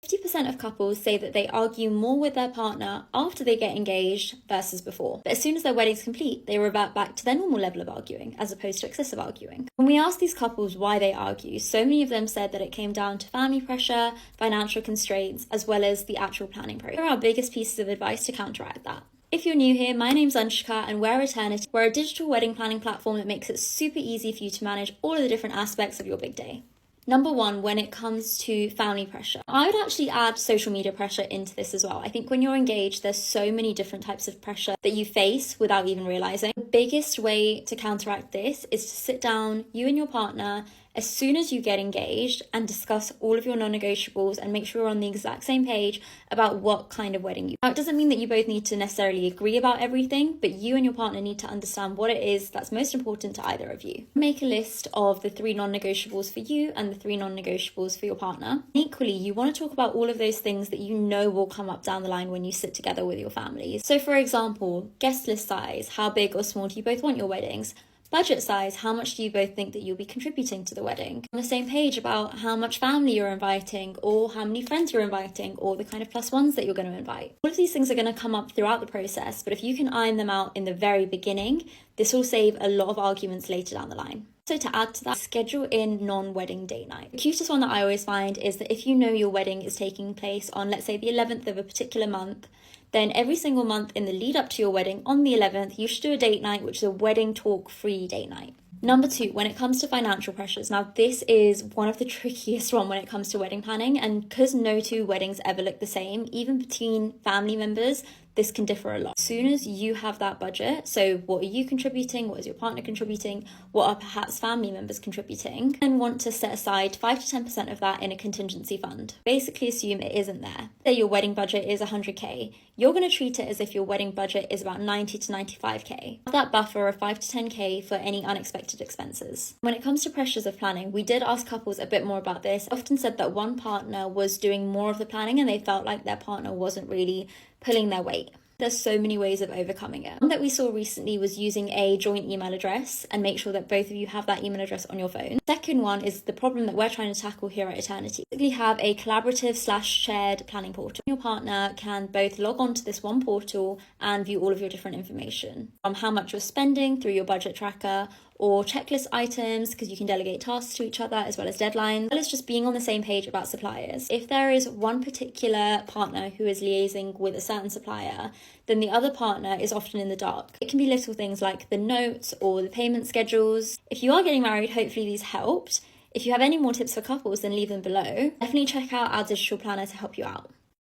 50% of couples say that they argue more with their partner after they get engaged versus before. But as soon as their wedding's complete, they revert back to their normal level of arguing, as opposed to excessive arguing. When we asked these couples why they argue, so many of them said that it came down to family pressure, financial constraints, as well as the actual planning process. Here are our biggest pieces of advice to counteract that. If you're new here, my name's Anshika and we're Eternity. We're a digital wedding planning platform that makes it super easy for you to manage all of the different aspects of your big day. Number one, when it comes to family pressure, I would actually add social media pressure into this as well. I think when you're engaged, there's so many different types of pressure that you face without even realizing. The biggest way to counteract this is to sit down, you and your partner, as soon as you get engaged, and discuss all of your non-negotiables and make sure you're on the exact same page about what kind of wedding you want. Now, it doesn't mean that you both need to necessarily agree about everything, but you and your partner need to understand what it is that's most important to either of you. Make a list of the 3 non-negotiables for you and the 3 non-negotiables for your partner. Equally, you want to talk about all of those things that you know will come up down the line when you sit together with your families. So for example, guest list size, how big or small do you both want your weddings? Budget size, how much do you both think that you'll be contributing to the wedding? On the same page about how much family you're inviting, or how many friends you're inviting, or the kind of +1s that you're going to invite. All of these things are going to come up throughout the process, but if you can iron them out in the very beginning, this will save a lot of arguments later down the line. So to add to that, schedule in non-wedding date night. The cutest one that I always find is that if you know your wedding is taking place on, let's say, the 11th of a particular month, then every single month in the lead up to your wedding on the 11th, you should do a date night, which is a wedding talk free date night. Number 2, when it comes to financial pressures. Now, this is one of the trickiest one when it comes to wedding planning, and because no 2 weddings ever look the same, even between family members, this can differ a lot. As soon as you have that budget, so what are you contributing, what is your partner contributing, what are perhaps family members contributing, and want to set aside 5 to 10% of that in a contingency fund. Basically assume it isn't there. Say your wedding budget is 100k, you're going to treat it as if your wedding budget is about 90 to 95k. Have that buffer of 5 to 10k for any unexpected expenses. When it comes to pressures of planning, we did ask couples a bit more about this. Often said that one partner was doing more of the planning and they felt like their partner wasn't really pulling their weight. There's so many ways of overcoming it. One that we saw recently was using a joint email address and make sure that both of you have that email address on your phone. Second one is the problem that we're trying to tackle here at Eternity. Basically have a collaborative/shared planning portal. Your partner can both log on to this one portal and view all of your different information, from how much you're spending through your budget tracker, or checklist items, because you can delegate tasks to each other, as well as deadlines, as well as just being on the same page about suppliers. If there is one particular partner who is liaising with a certain supplier, then the other partner is often in the dark. It can be little things like the notes or the payment schedules. If you are getting married, hopefully these helped. If you have any more tips for couples, then leave them below. Definitely check out our digital planner to help you out.